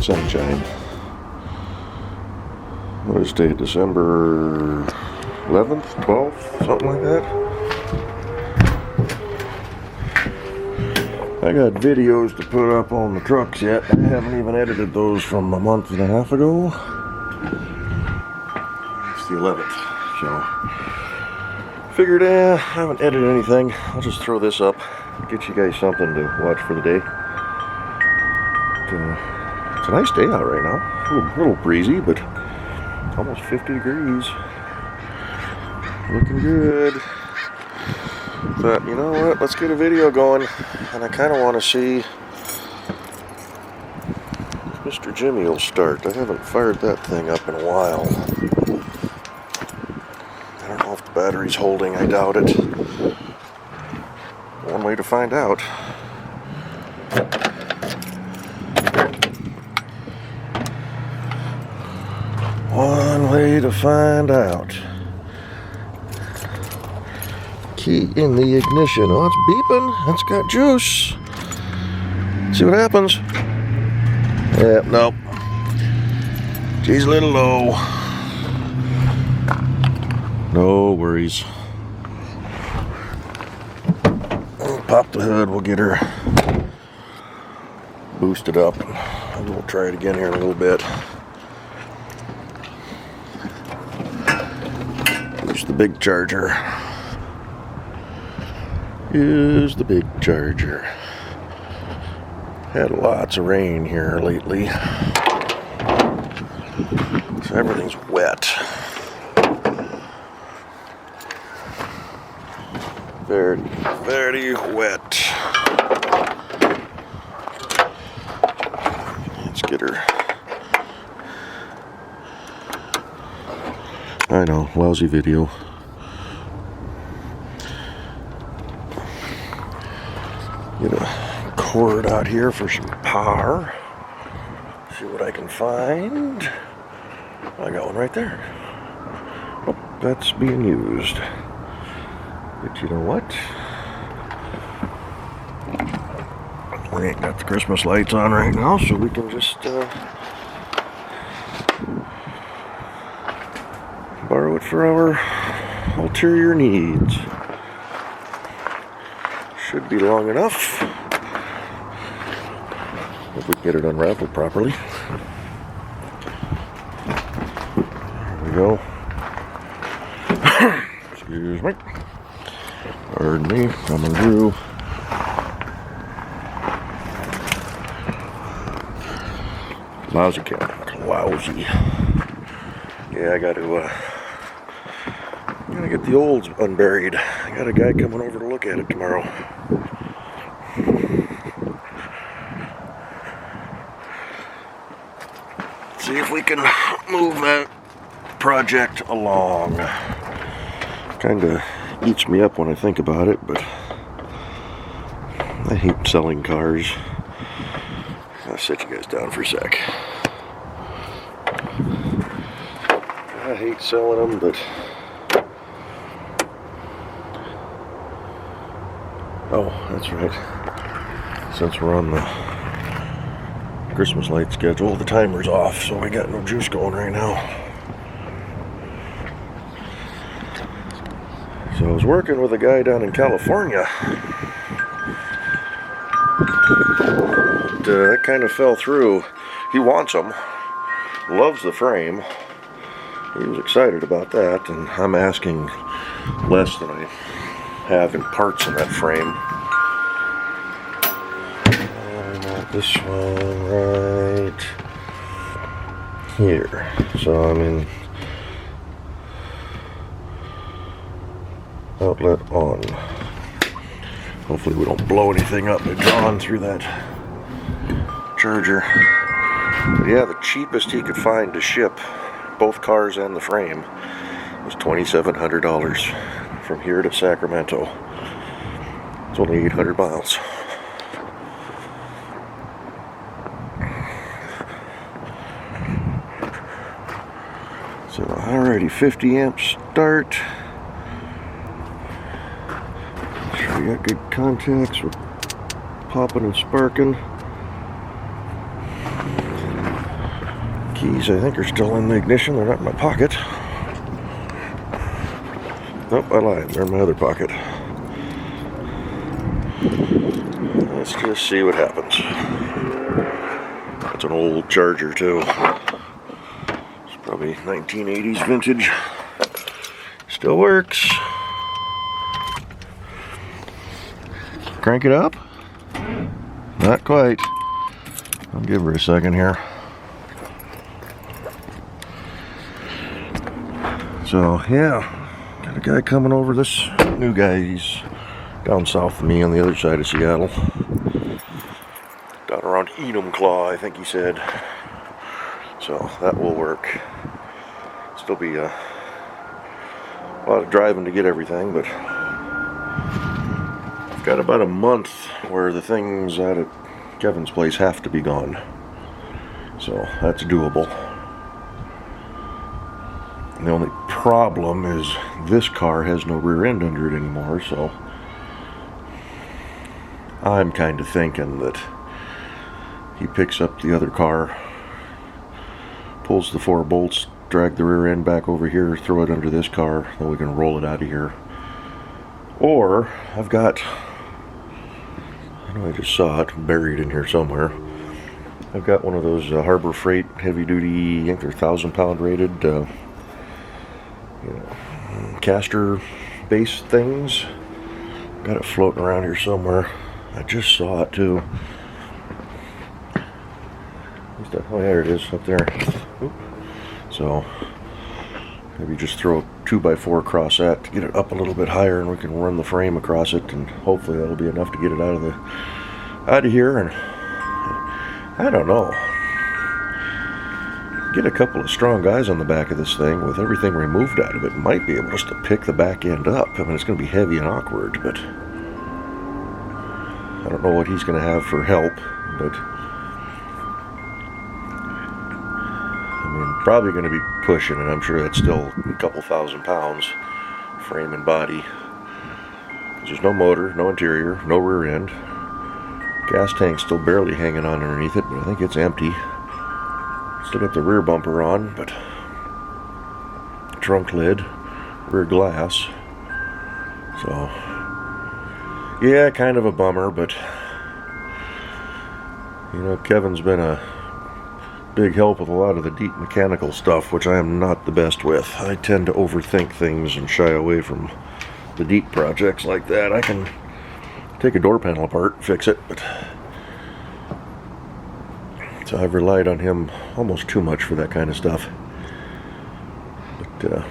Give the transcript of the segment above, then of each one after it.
sunshine. What is today? December 11th, 12th, something like that. I got videos to put up on the trucks yet. I haven't even edited those from a month and a half ago. It's the 11th, so figured I haven't edited anything. I'll just throw this up, get you guys something to watch for the day. It's a nice day out right now. A little breezy, but almost 50 degrees. Looking good. But you know what? Let's get a video going. And I kind of want to see if Mr. Jimmy will start. I haven't fired that thing up in a while. I don't know if the battery's holding. I doubt it. One way to find out. One way to find out. Key in the ignition. Oh, it's beeping. It's got juice. See what happens. Yeah, nope. She's a little low. No worries. Pop the hood. We'll get her boosted up. And we'll try it again here in a little bit. Use the big charger. Use the big charger. Had lots of rain here lately, so everything's wet. Very, very wet. Let's get her. I know, lousy video. Get a cord out here for some power. See what I can find. I got one right there. Oh, that's being used. But you know what? We ain't got the Christmas lights on right now, so we can just borrow it for our ulterior needs. Should be long enough if we get it unraveled properly. There we go. Excuse me. Pardon me, coming through. Lousy camera. Lousy. Yeah, I gotta get the olds unburied. I got a guy coming over to look at it tomorrow. See if we can move that project along. Kinda eats me up when I think about it, but I hate selling cars. I'll sit you guys down for a sec. I hate selling them, but oh, that's right. Since we're on the Christmas light schedule, the timer's off, so I got no juice going right now. So I was working with a guy down in California. But, that kind of fell through. He wants them. Loves the frame. He was excited about that, and I'm asking less than I have in parts in that frame. This one right here. So I'm in outlet on. Hopefully we don't blow anything up by drawing through that charger. But yeah, the cheapest he could find to ship both cars and the frame was $2,700 from here to Sacramento. It's only 800 miles. So alrighty, 50 amp start. Sure we got good contacts. We're popping and sparking. Keys, I think, are still in the ignition. They're not in my pocket. Nope, I lied. They're in my other pocket. Let's just see what happens. That's an old Charger, too. It's probably 1980s vintage. Still works. Crank it up? Not quite. I'll give her a second here. So, yeah. Got a guy coming over. This new guy, he's down south of me on the other side of Seattle. Down around Enumclaw, I think he said. So, that will work. Still be a lot of driving to get everything, but I've got about a month where the things out at Kevin's place have to be gone. So, that's doable. And the only problem is this car has no rear end under it anymore, so I'm kind of thinking that he picks up the other car, pulls the 4 bolts, drag the rear end back over here, throw it under this car, then we can roll it out of here. Or I've got, I know I just saw it buried in here somewhere. I've got one of those Harbor Freight heavy duty, I think they're 1,000-pound rated caster base things. Got it floating around here somewhere. I just saw it too. Oh, there it is up there. Oop. So maybe just throw a 2x4 across that to get it up a little bit higher, and we can run the frame across it, and hopefully that'll be enough to get it out of here. And I don't know. Get a couple of strong guys on the back of this thing with everything removed out of it, might be able just to pick the back end up. I mean, it's going to be heavy and awkward, but I don't know what he's going to have for help, but I mean, probably going to be pushing it. I'm sure that's still a couple 1,000 pounds, frame and body. There's no motor, no interior, no rear end. Gas tank's still barely hanging on underneath it, but I think it's empty. Still got the rear bumper on, but trunk lid, rear glass. So, yeah, kind of a bummer, but you know, Kevin's been a big help with a lot of the deep mechanical stuff, which I am not the best with. I tend to overthink things and shy away from the deep projects like that. I can take a door panel apart, fix it, but so I've relied on him almost too much for that kind of stuff. But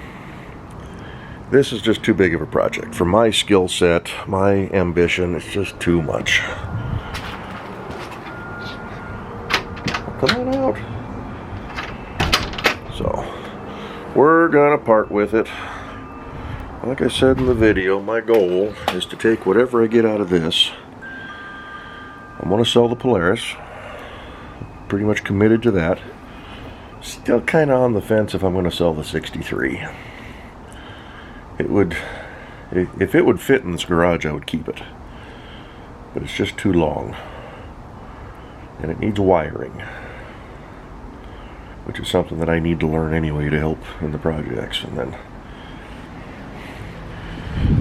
this is just too big of a project. For my skill set, my ambition, it's just too much. Come on out. So, we're gonna part with it. Like I said in the video, my goal is to take whatever I get out of this. I'm gonna sell the Polaris. Pretty much committed to that. Still kind of on the fence if I'm going to sell the 63. It would, if it would fit in this garage, I would keep it. But it's just too long. And it needs wiring. Which is something that I need to learn anyway to help in the projects. And then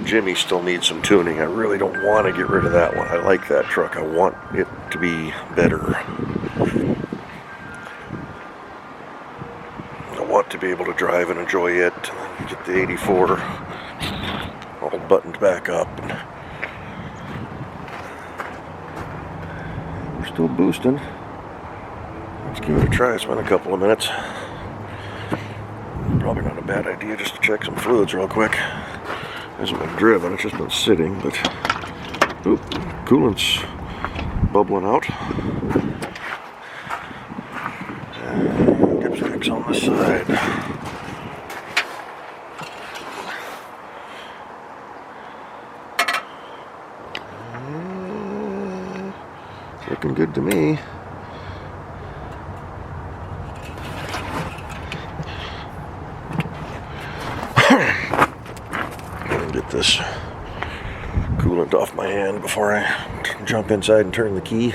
Jimmy still needs some tuning. I really don't want to get rid of that one. I like that truck. I want it to be better. I want to be able to drive and enjoy it, and get the 84 all buttoned back up. We're still boosting. Let's give it a try. Spend a couple of minutes. Probably not a bad idea just to check some fluids real quick. Hasn't been driven, it's just been sitting, but oop, coolant's bubbling out. And dipsticks on the side. Looking good to me. Get this coolant off my hand before I jump inside and turn the key.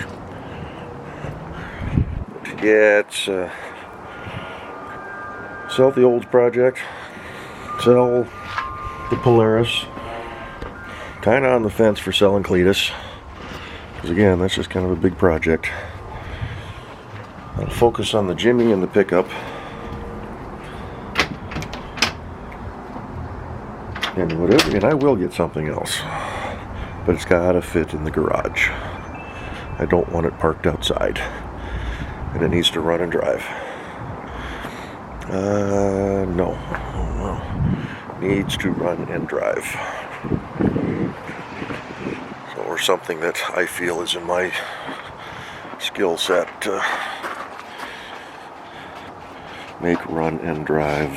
But yeah, it's Sell the Olds project. Sell the Polaris. Kind of on the fence for selling Cletus. Because again, that's just kind of a big project. I'll focus on the Jimmy and the pickup. And I will get something else. But it's gotta fit in the garage. I don't want it parked outside. And it needs to run and drive. No. Needs to run and drive. So, or something that I feel is in my skill set to make run and drive.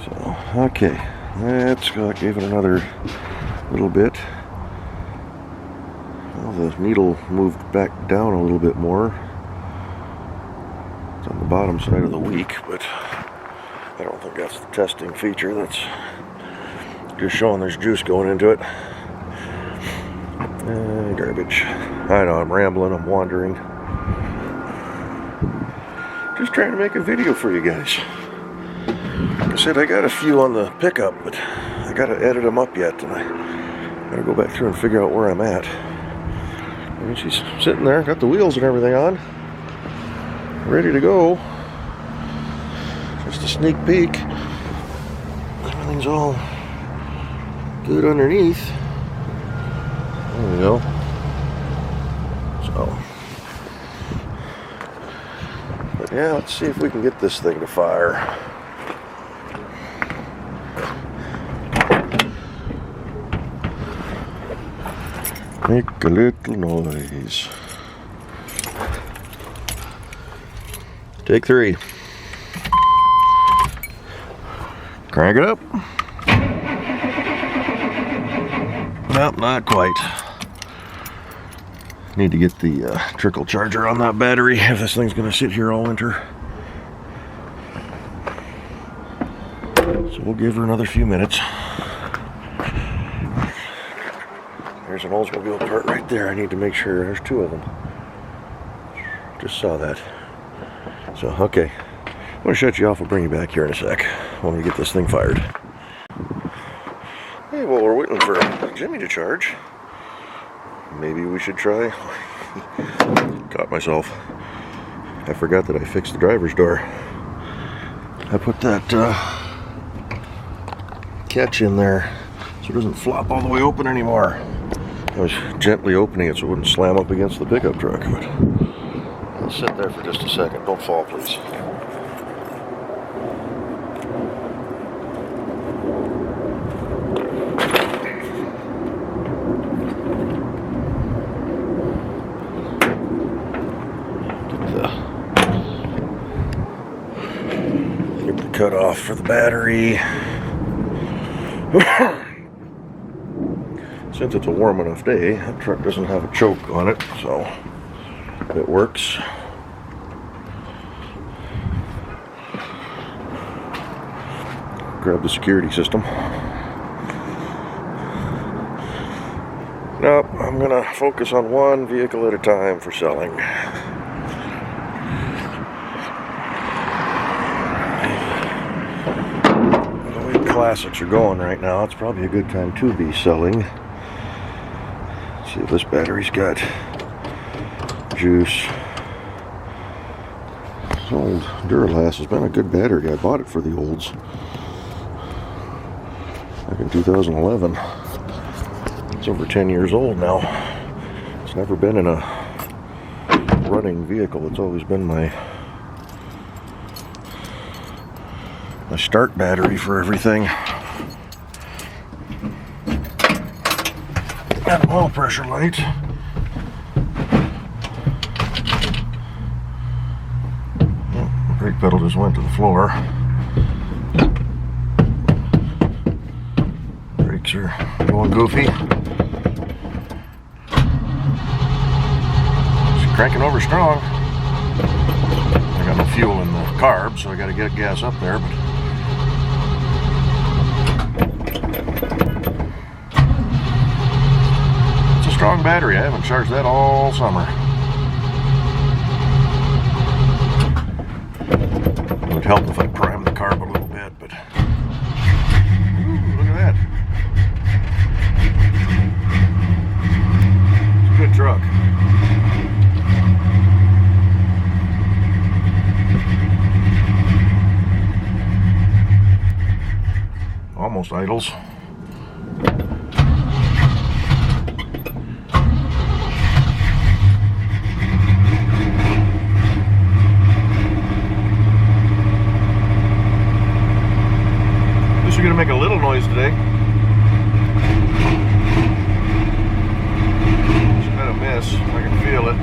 So, okay. Let's give it another little bit. Well, the needle moved back down a little bit more. It's on the bottom side of the week, but I don't think that's the testing feature. That's just showing there's juice going into it. Garbage. I know, I'm rambling, I'm wandering. Just trying to make a video for you guys. Like I said, I got a few on the pickup, but I gotta edit them up yet, and I gotta go back through and figure out where I'm at. And she's sitting there, got the wheels and everything on, ready to go. Just a sneak peek. Everything's all good underneath. There we go. So, but yeah, let's see if we can get this thing to fire. Make a little noise. Take 3. Crank it up. Nope, not quite. Need to get the trickle charger on that battery if this thing's going to sit here all winter. So we'll give her another few minutes. There's an Oldsmobile part right there. I need to make sure. There's 2 of them. Just saw that. So, okay. I'm going to shut you off. I'll bring you back here in a sec when we get this thing fired. Hey, well, we're waiting for Jimmy to charge. Maybe we should try. Caught myself. I forgot that I fixed the driver's door. I put that catch in there so it doesn't flop all the way open anymore. I was gently opening it so it wouldn't slam up against the pickup truck. But I'll sit there for just a second. Don't fall, please. Get the cut off for the battery. Since it's a warm enough day, that truck doesn't have a choke on it, so it works. Grab the security system. Nope, I'm gonna focus on one vehicle at a time for selling. The way classics are going right now, it's probably a good time to be selling. See if this battery's got juice. This old Duralast has been a good battery. I bought it for the Olds back in 2011. It's over 10 years old now. It's never been in a running vehicle. It's always been my start battery for everything. Got an oil pressure light. Oh, brake pedal just went to the floor. Brakes are going goofy. It's cranking over strong. I got no fuel in the carb, so I got to get gas up there. But strong battery. I haven't charged that all summer. It would help if I primed the carb a little bit, but ooh, look at that. It's a good truck. Almost idles. You're gonna make a little noise today. It's kind of a mess. I can feel it.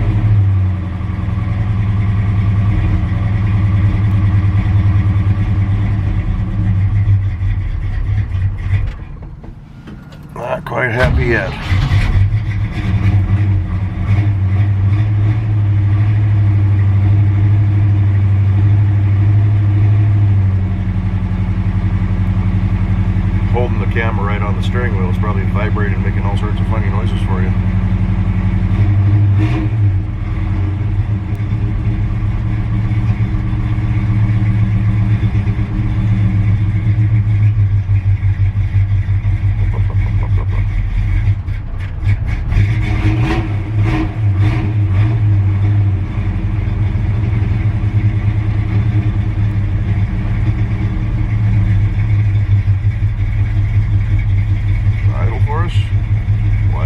Not quite happy yet. Holding the camera right on the steering wheel is probably vibrating, making all sorts of funny noises for you.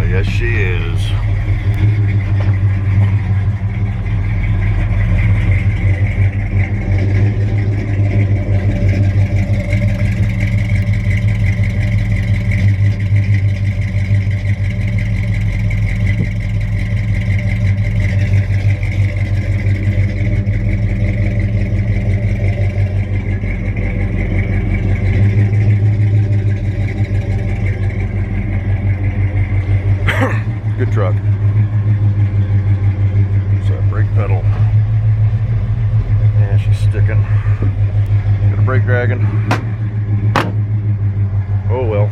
Yes, she is. Good truck. So brake pedal. Yeah, she's sticking. Got a brake dragging. Oh well.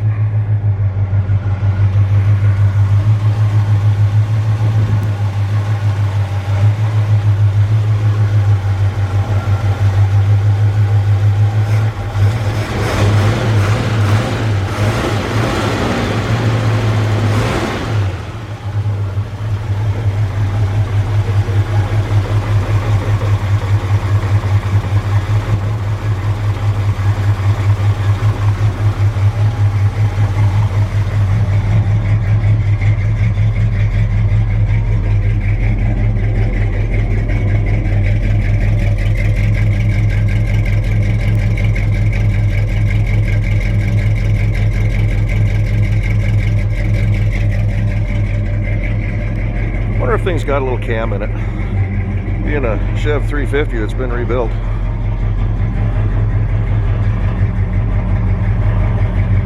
Wonder if things got a little cam in it. Being a Chev 350 that's been rebuilt.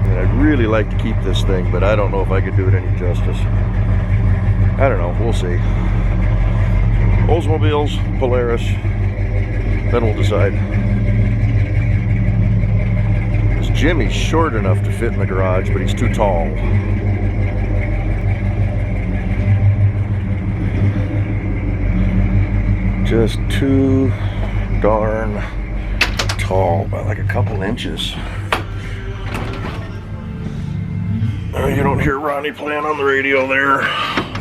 And I'd really like to keep this thing, but I don't know if I could do it any justice. I don't know, we'll see. Oldsmobiles, Polaris, then we'll decide. This Jimmy's short enough to fit in the garage, but he's too tall. Just too darn tall by like a couple inches. You don't hear Ronnie playing on the radio there.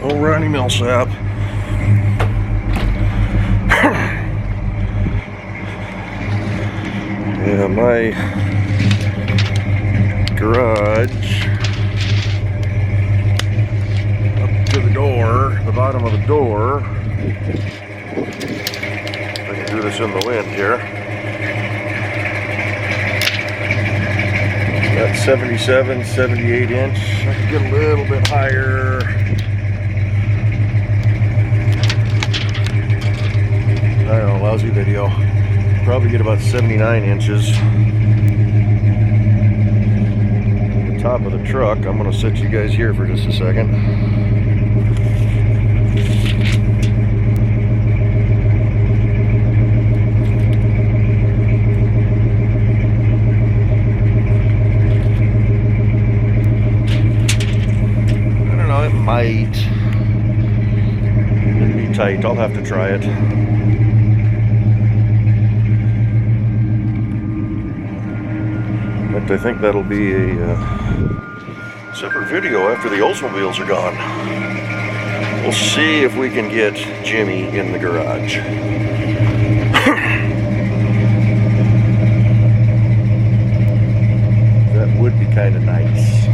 Oh, Ronnie Millsap. Yeah, my garage up to the door, the bottom of the door. I can do this in the wind here. That's 77, 78 inch. I can get a little bit higher. I don't know, lousy video. Probably get about 79 inches. The top of the truck, I'm going to set you guys here for just a second. Might. It'd be tight. I'll have to try it. fact, I think that'll be a separate video after the Oldsmobiles are gone. We'll see if we can get Jimmy in the garage. That would be kind of nice.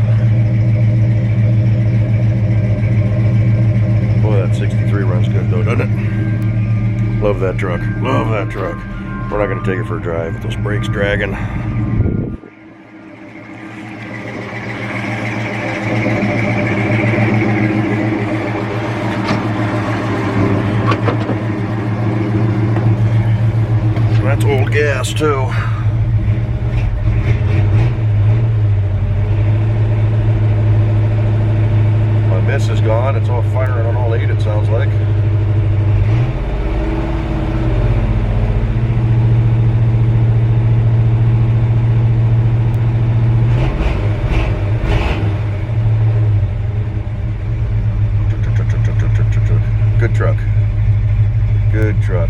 Boy, that 63 runs good though, doesn't it? Love that truck. Love that truck. We're not going to take it for a drive with those brakes dragging. That's old gas too. My miss is gone. It's all firing on all 8, it sounds like. Good truck. Good truck.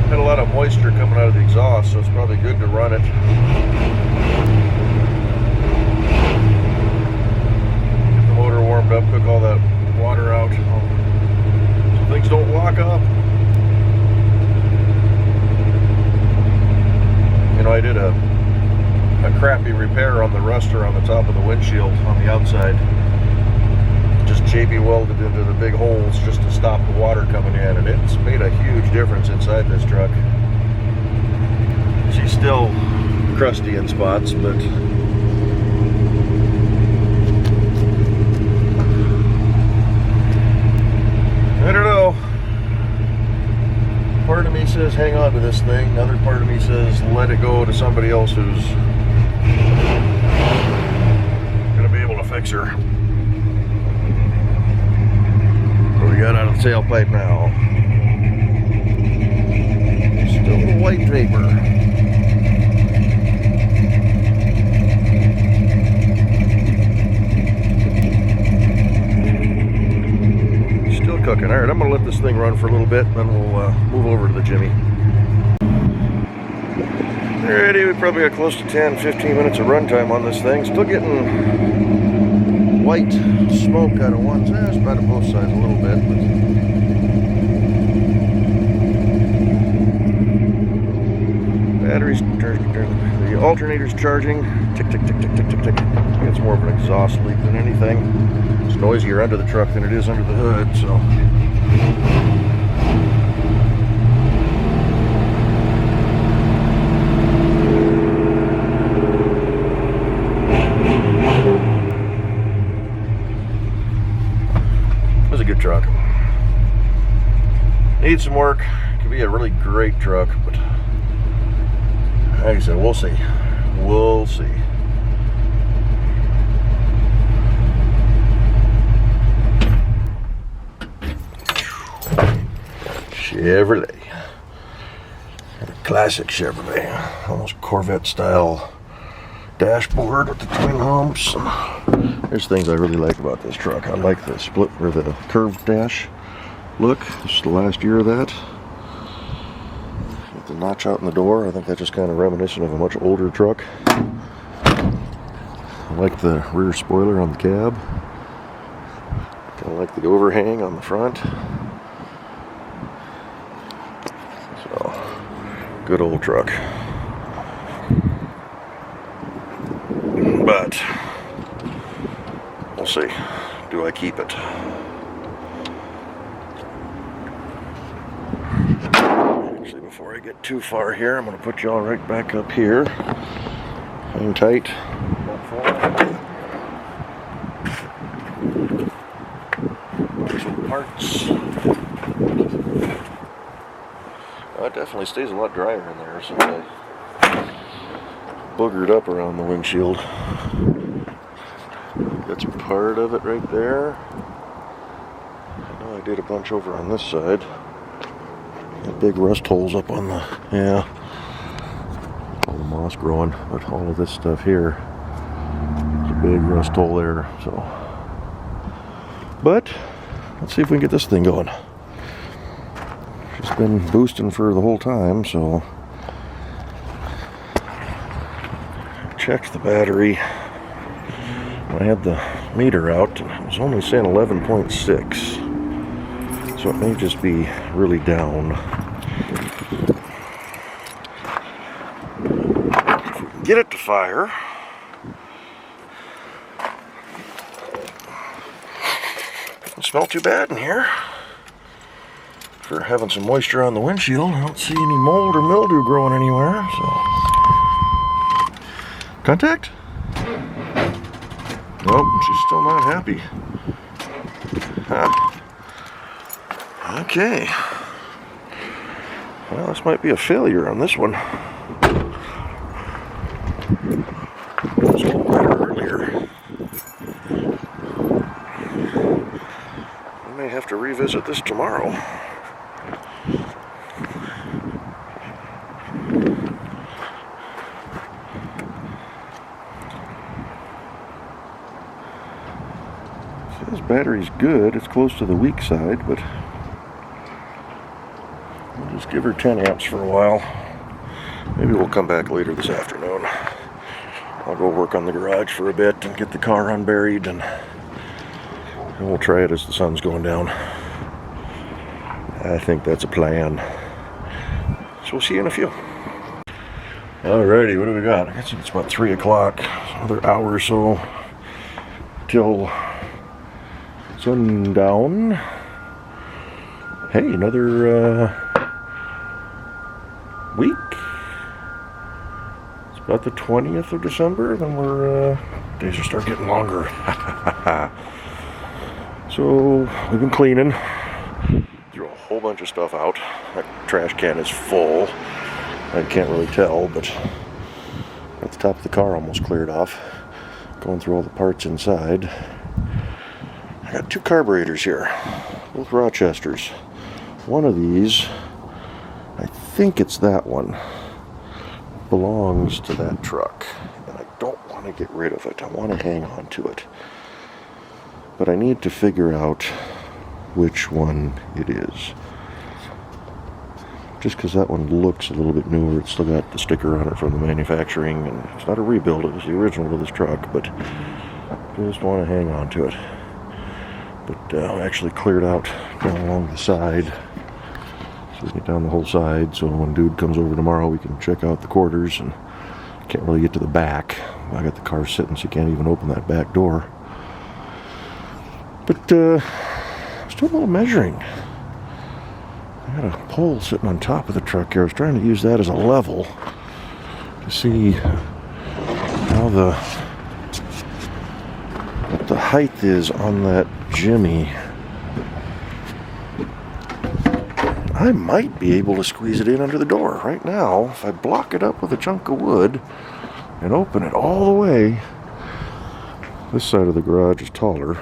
Had a lot of moisture coming out of the exhaust, so it's probably good to run it. Get the motor warmed up, cook all that water out, so things don't lock up. You know, I did a crappy repair on the ruster on the top of the windshield on the outside. Just JB welded into the big holes just to stop the water coming in, and it's made a huge difference inside this truck. She's still crusty in spots, but I don't know. Part of me says hang on to this thing. Another part of me says let it go to somebody else who's gonna be able to fix her. What we got out of the tailpipe now? Still white vapor. Still cooking. Alright, I'm going to let this thing run for a little bit, then we'll move over to the Jimmy. Alrighty, we probably got close to 10-15 minutes of runtime on this thing. Still getting white smoke out of one side. It's about on both sides a little bit. But batteries, the alternator's charging. Tick, tick, tick, tick, tick, tick, tick. It's more of an exhaust leak than anything. It's noisier under the truck than it is under the hood, so. It was a good truck. Needs some work. Could be a really great truck, but like I said, we'll see. We'll see. Chevrolet. Classic Chevrolet. Almost Corvette style dashboard with the twin humps. There's things I really like about this truck. I like the split or the curved dash look. This is the last year of that. With the notch out in the door, I think that's just kind of reminiscent of a much older truck. I like the rear spoiler on the cab. Kind of like the overhang on the front. So, good old truck. But we'll see. Do I keep it? Actually, before I get too far here, I'm going to put y'all right back up here. Hang tight. Some parts. It definitely stays a lot drier in there since I boogered up around the windshield. That's part of it right there. I know I did a bunch over on this side. Big rust holes up on the, yeah, all the moss growing, but all of this stuff here, there's a big rust hole there, so. But let's see if we can get this thing going. She's been boosting for the whole time, so checked the battery. I had the meter out and it was only saying 11.6. So it may just be really down. If we can get it to fire. Doesn't smell too bad in here. For having some moisture on the windshield, I don't see any mold or mildew growing anywhere. So, contact? Nope, she's still not happy. Huh. Okay. Well, this might be a failure on this one. It was a little better earlier. We may have to revisit this tomorrow. This battery's good. It's close to the weak side, but we'll just give her 10 amps for a while. Maybe we'll come back later this afternoon. I'll go work on the garage for a bit and get the car unburied, and we'll try it as the sun's going down. I think that's a plan. So we'll see you in a few. Alrighty, what do we got? I guess it's about 3 o'clock. Another hour or so till sundown. Hey, another week. It's about the 20th of December. Then we're days will start getting longer. So we've been cleaning. Threw a whole bunch of stuff out. That trash can is full. I can't really tell, but at the top of the car almost cleared off. Going through all the parts inside. I got 2 carburetors here, both Rochesters. One of these, I think it's that one, belongs to that truck. And I don't want to get rid of it. I want to hang on to it. But I need to figure out which one it is. Just because that one looks a little bit newer. It's still got the sticker on it from the manufacturing, and it's not a rebuild, it was the original to this truck, but I just want to hang on to it. But I actually cleared out down along the side, so we get down the whole side, so when dude comes over tomorrow we can check out the quarters, and can't really get to the back. I got the car sitting so you can't even open that back door. But I was doing a little measuring. I got a pole sitting on top of the truck here. I was trying to use that as a level to see how what the height is on that Jimmy. I might be able to squeeze it in under the door. Right now, if I block it up with a chunk of wood and open it all the way, this side of the garage is taller.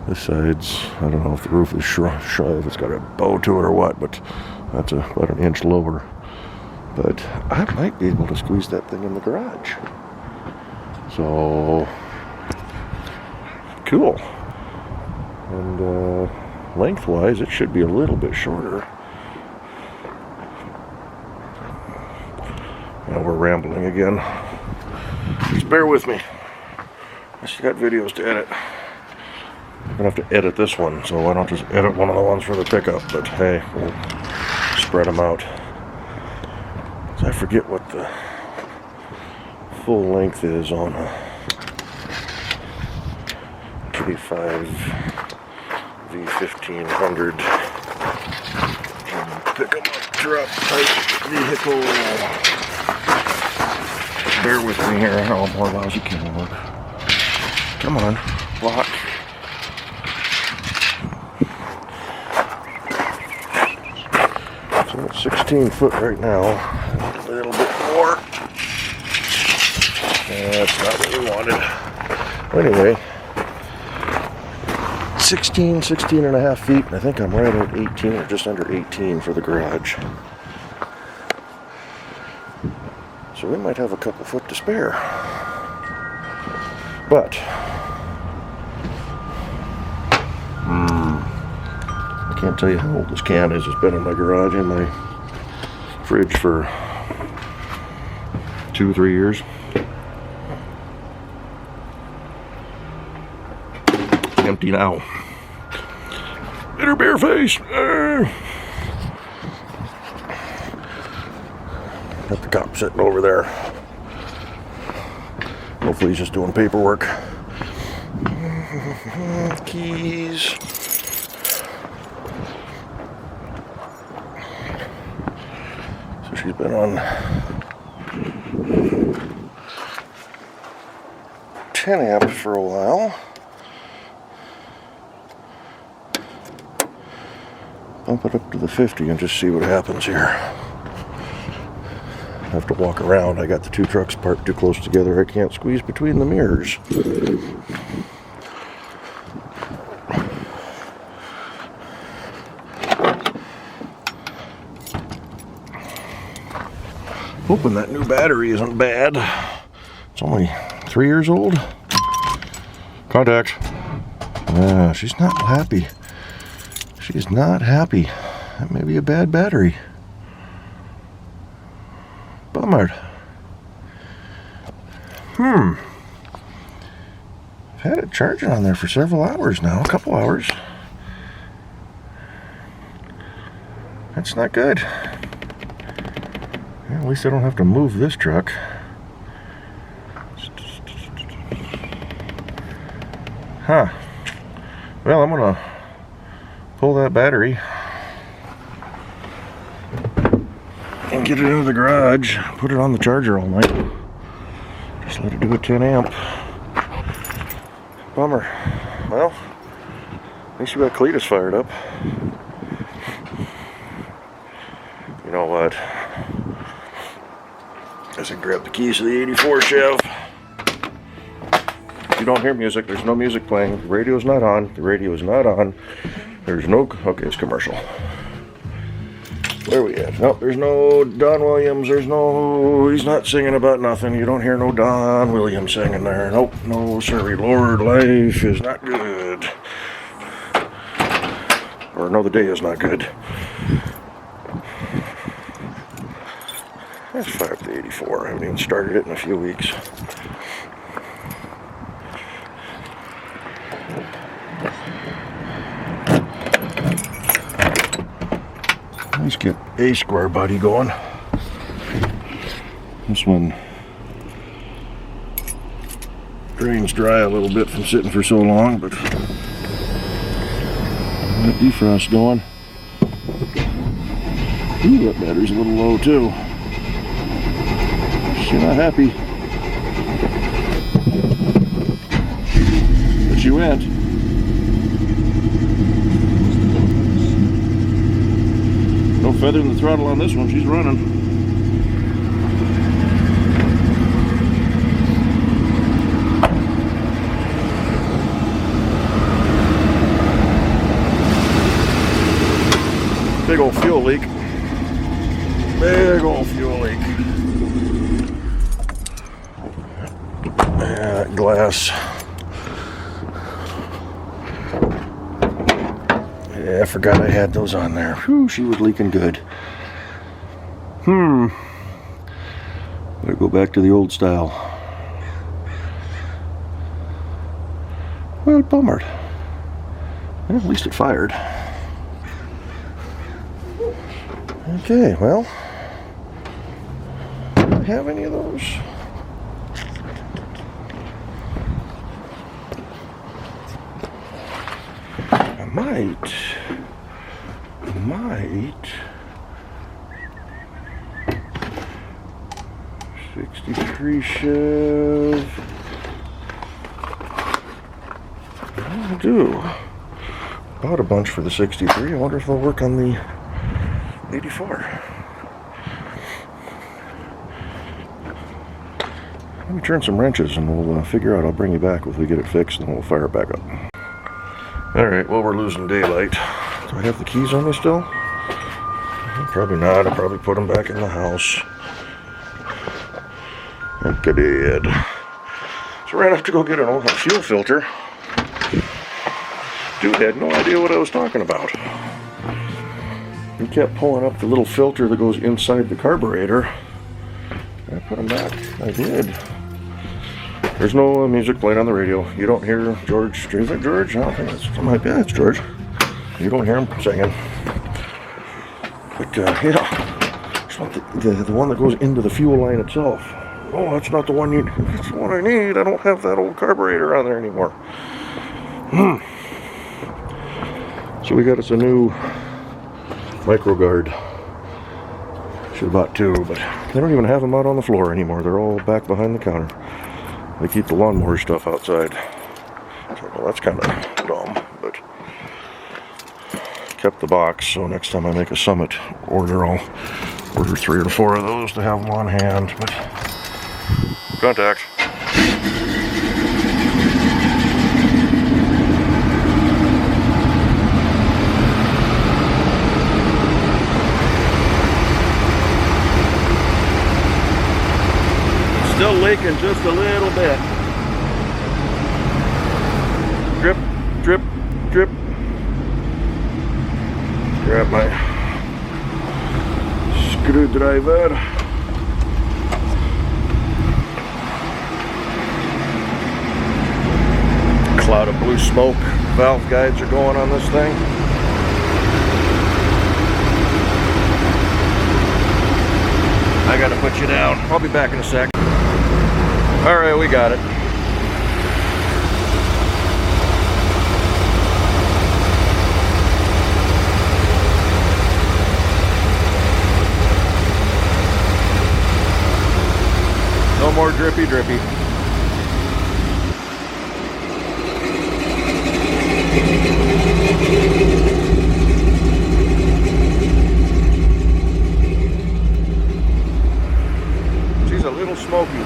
This side's, I don't know if the roof is if it's got a bow to it or what, but that's about an inch lower. But I might be able to squeeze that thing in the garage. So, cool. And lengthwise, it should be a little bit shorter. Now we're rambling again. Just bear with me. I still got videos to edit. I'm going to have to edit this one, so I don't just edit one of the ones for the pickup, but hey, we'll spread them out. So I forget what the full length is on a K5 V1500 pickup truck type vehicle. Bear with me here. Oh, more lousy camera work. Come on, lock. So it's 16 foot right now. A little bit more. That's not what we wanted. Anyway, 16 and a half feet. I think I'm right at 18 or just under 18 for the garage. So we might have a couple foot to spare. But I can't tell you how old this can is. It's been in my garage, in my fridge for 2-3 years. empty now. Get her bare face. Got the cop sitting over there. Hopefully he's just doing paperwork. Keys. So she's been on 10 amp for a while. Bump it up to the 50 and just see what happens here. I have to walk around. I got the two trucks parked too close together. I can't squeeze between the mirrors. Hoping that new battery isn't bad. It's only 3 years old. Contact. She's not happy. She's not happy. That may be a bad battery. Bummer. I've had it charging on there for several hours now, a couple hours. That's not good. At least I don't have to move this truck. Well, I'm gonna pull that battery and get it into the garage, put it on the charger all night. Just let it do a 10 amp. Bummer. Well, at least we got Cletus fired up. You know what? I said grab the keys to the 84 Chev. If you don't hear music, there's no music playing. The radio's not on. The radio is not on. There's no... Okay, it's commercial. Where are we at? Nope, there's no Don Williams. There's no... He's not singing about nothing. You don't hear no Don Williams singing there. Nope, no sorry, Lord, life is not good. Or no, the day is not good. Let's fire up the 84. I haven't even started it in a few weeks. Let's get a square body going. This one drains dry a little bit from sitting for so long, but that defrost going. Ooh, that battery's a little low too. She's not happy. But she went. No feather in the throttle on this one, she's running. Big old fuel leak. Big old fuel leak. That glass. Yeah, I forgot I had those on there. Whew, she was leaking good. Better go back to the old style. Well, bummered. Well, at least it fired. Okay, well, do I have any of those? I might 63 Chev. I do. Bought a bunch for the 63. I wonder if they'll work on the 84. Let me turn some wrenches and we'll figure out. I'll bring you back if we get it fixed and we'll fire it back up. Alright, well, we're losing daylight. Do I have the keys on me still? Probably not. I'll probably put them back in the house. I think I did. So I ran up to go get an old fuel filter. Dude had no idea what I was talking about. He kept pulling up the little filter that goes inside the carburetor. I put them back. I did. There's no music playing on the radio. You don't hear George. Is that George? I don't think that's. It might be. Yeah, it's George. You don't hear him singing. But yeah, it's not the one that goes into the fuel line itself. Oh, that's not the one you. That's the one I need. I don't have that old carburetor on there anymore. So we got us a new micro guard. Should have bought two, but they don't even have them out on the floor anymore. They're all back behind the counter. They keep the lawnmower stuff outside. So, well, that's kind of dumb, but kept the box. So next time I make a Summit order, I'll order 3 or 4 of those to have them on hand. But contact. Still leaking just a little bit. Drip, drip, drip. Grab my screwdriver. Cloud of blue smoke. Valve guides are going on this thing. I gotta put you down. I'll be back in a sec. Alright, we got it. No more drippy drippy. She's a little smoky.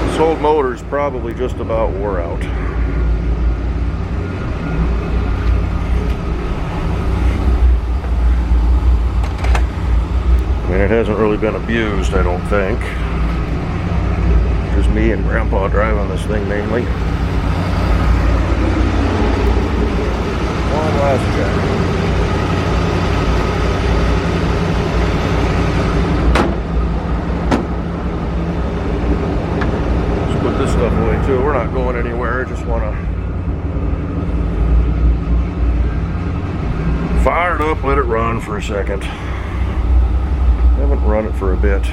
This old motor's probably just about wore out. I mean, it hasn't really been abused, I don't think. Just me and Grandpa driving this thing mainly. One last check. This stuff away too. We're not going anywhere. I just want to fire it up, let it run for a second. Haven't run it for a bit.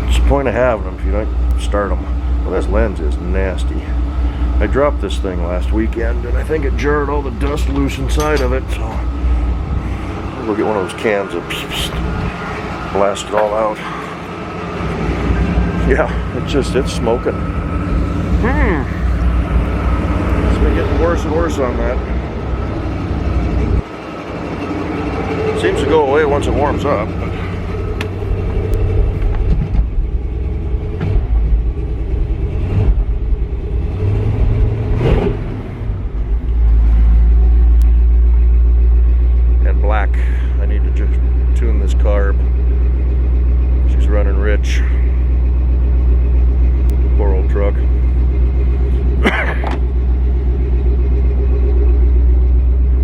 What's the point of having them if you don't start them? Well, this lens is nasty. I dropped this thing last weekend and I think it jarred all the dust loose inside of it. So we'll get one of those cans and blast it all out. Yeah, it's smoking. It's been getting worse and worse on that. Seems to go away once it warms up. And black. I need to just tune this carb. She's running rich. Poor old truck.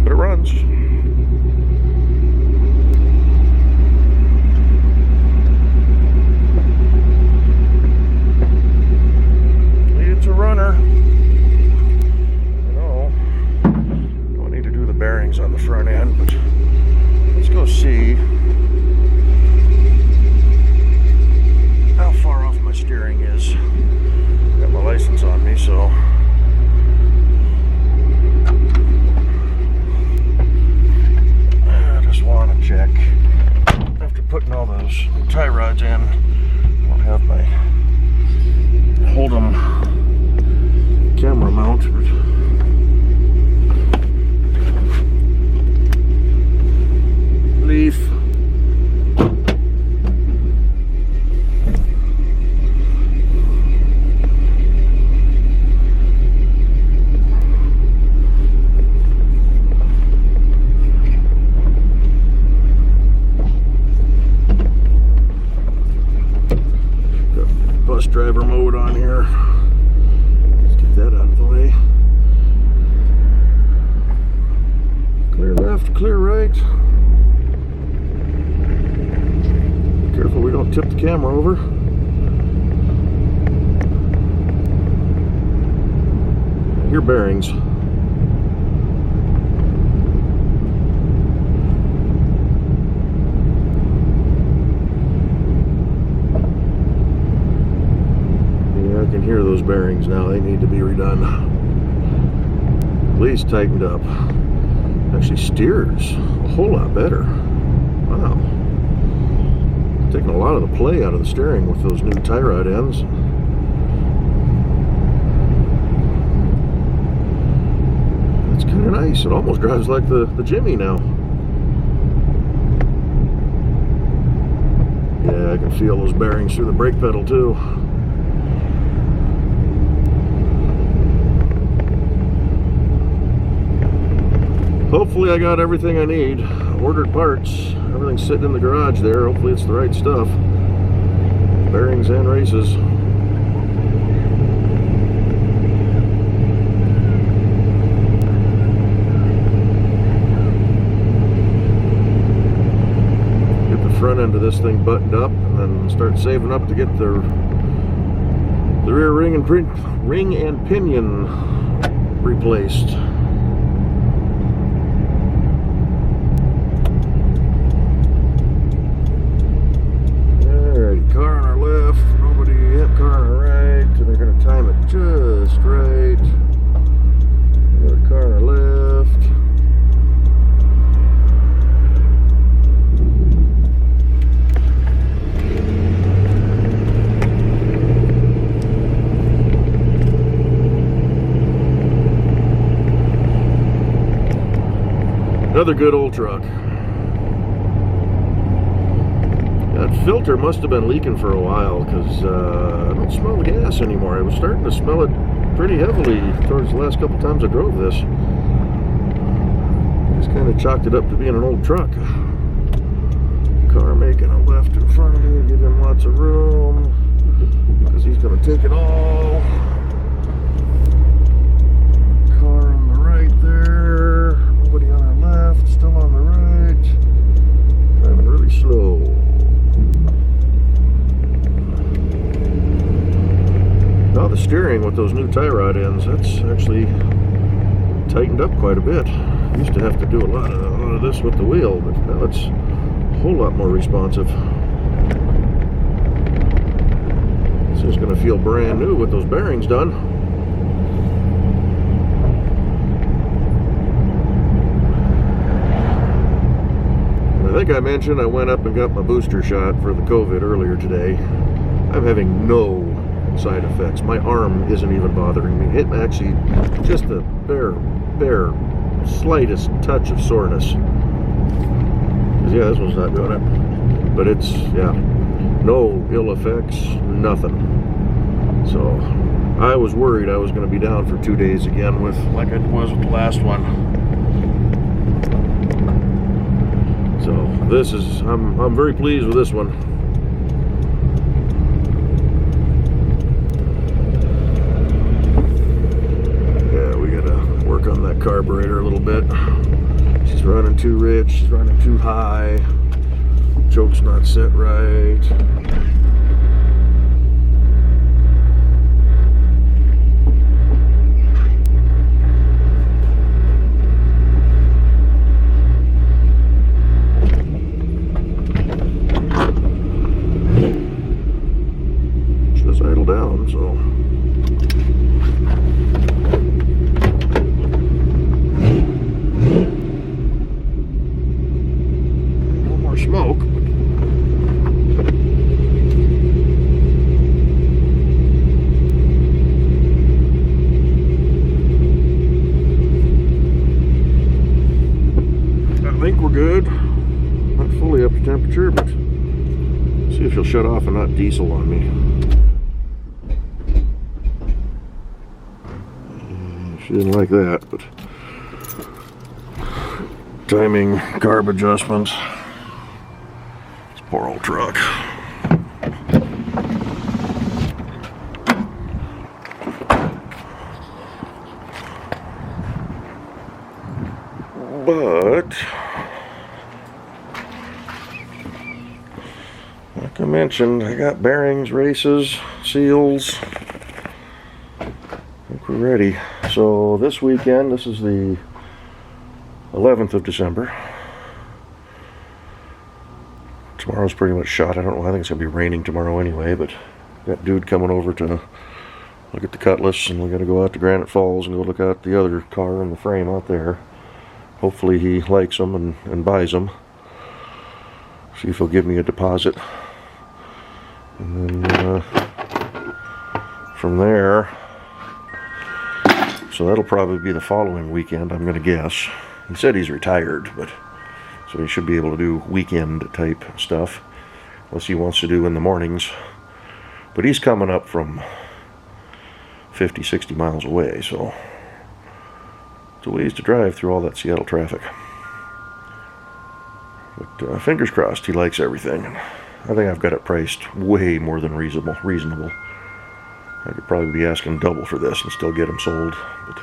But it runs. It's a runner. I know. Don't need to do the bearings on the front end, but let's go see how far off my steering is. Got my license on me, so I just want to check. After putting all those tie rods in, I'll have my hold 'em camera mount. Leaf. Bus driver mode on here. Let's get that out of the way. Clear left, clear right. tip the camera over. Your bearings. Yeah, I can hear those bearings now. They need to be redone. At least tightened up. Actually steers a whole lot better. Wow. Taking a lot of the play out of the steering with those new tie rod ends. It's kind of nice. It almost drives like the Jimmy now. Yeah, I can feel those bearings through the brake pedal too. Hopefully I got everything I need. Ordered parts. Everything's sitting in the garage there. Hopefully it's the right stuff. Bearings and races. Front end of this thing buttoned up, and then start saving up to get the rear ring and pinion replaced. Alrighty, car on our left, nobody hit, car on our right, and they're going to time it just right. Another car on our left. Another good old truck. That filter must have been leaking for a while, because I don't smell the gas anymore. I was starting to smell it pretty heavily towards the last couple times I drove this. Just kind of chalked it up to being an old truck. Car making a left in front of me, give him lots of room, because he's going to take it all. Car on the right there. Nobody on our left, still on the right. Driving really slow. Now the steering with those new tie rod ends, that's actually tightened up quite a bit. Used to have to do a lot of this with the wheel, but now it's a whole lot more responsive. This is going to feel brand new with those bearings done. I think I mentioned I went up and got my booster shot for the COVID earlier today. I'm having no side effects. My arm isn't even bothering me. It actually just the bare slightest touch of soreness. Yeah, this one's not doing it. But it's, yeah, no ill effects, nothing. So I was worried I was going to be down for 2 days again with, like I was with the last one. So this is, I'm very pleased with this one. Yeah, we gotta work on that carburetor a little bit. She's running too rich, she's running too high. Choke's not set right. Down, so no more smoke. I think we're good. Not fully up to temperature, but see if she'll shut off and not diesel on me. She didn't like that, but timing, carb adjustments. This poor old truck. But how come mentioned, I got bearings, races, seals. I think we're ready. So this weekend, this is the 11th of December. Tomorrow's pretty much shot. I don't know. I think it's going to be raining tomorrow anyway, but got dude coming over to look at the Cutlass, and we got to go out to Granite Falls and go look at the other car in the frame out there. Hopefully he likes them and buys them. See if he'll give me a deposit. And then from there, so that'll probably be the following weekend, I'm going to guess. He said he's retired, but so he should be able to do weekend type stuff, unless he wants to do in the mornings. But he's coming up from 50, 60 miles away, so it's a ways to drive through all that Seattle traffic. But fingers crossed, he likes everything. I think I've got it priced way more than reasonable. I could probably be asking double for this and still get them sold. But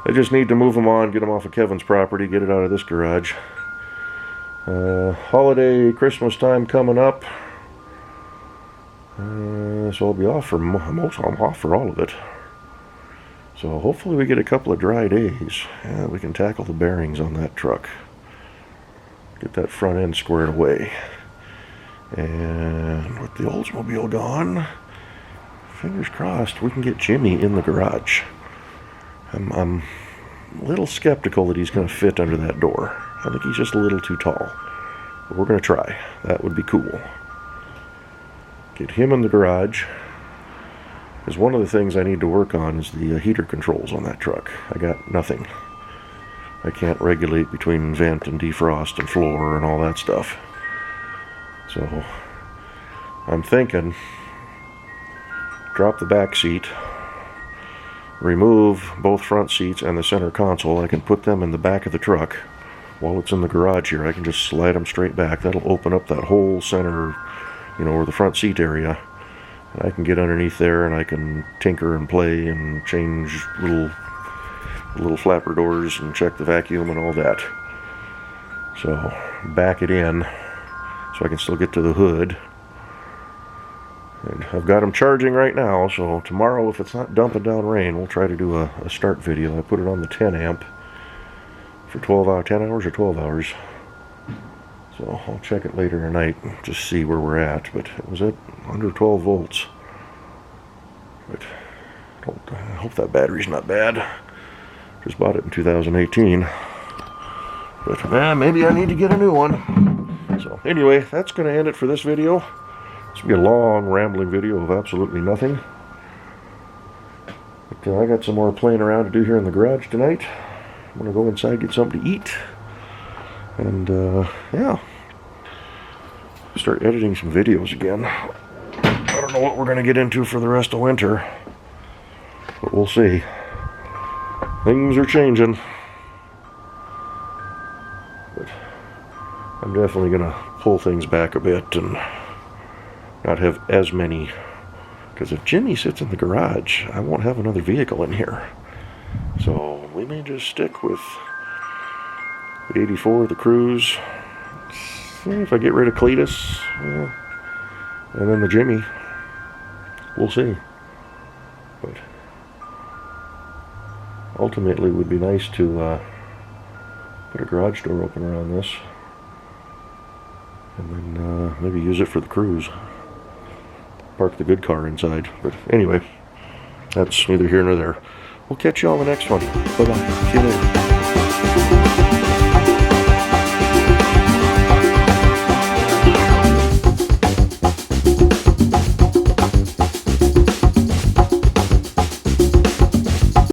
I just need to move them on, get them off of Kevin's property, get it out of this garage. Holiday, Christmas time coming up. So I'll be off for I'm off for all of it. So hopefully we get a couple of dry days. Yeah, we can tackle the bearings on that truck. Get that front end squared away. And with the Oldsmobile gone, fingers crossed we can get Jimmy in the garage. I'm a little skeptical that he's going to fit under that door. I think he's just a little too tall. But we're going to try. That would be cool. Get him in the garage. Because one of the things I need to work on is the heater controls on that truck. I got nothing. I can't regulate between vent and defrost and floor and all that stuff. So I'm thinking, drop the back seat, remove both front seats and the center console. I can put them in the back of the truck. While it's in the garage here, I can just slide them straight back. That'll open up that whole center, or the front seat area. And I can get underneath there and I can tinker and play and change little flapper doors and check the vacuum and all that. So back it in so I can still get to the hood. And I've got them charging right now, so tomorrow, if it's not dumping down rain, we'll try to do a start video. I put it on the 10 amp for 10 hours or 12 hours. So I'll check it later tonight and just see where we're at. But it was at under 12 volts. But I hope that battery's not bad. Just bought it in 2018. But maybe I need to get a new one. So anyway, that's going to end it for this video. This will be a long, rambling video of absolutely nothing. But I got some more playing around to do here in the garage tonight. I'm going to go inside, get something to eat. And, yeah. Start editing some videos again. I don't know what we're going to get into for the rest of winter. But we'll see. Things are changing. But I'm definitely going to pull things back a bit and not have as many. Because if Jimmy sits in the garage, I won't have another vehicle in here. So we may just stick with the 84, the Cruise. See if I get rid of Cletus. And then the Jimmy. We'll see. But ultimately, it would be nice to put a garage door opener on this. And then maybe use it for the Cruise. Park the good car inside. But anyway, that's neither here nor there. We'll catch you on the next one. Bye-bye. See you later.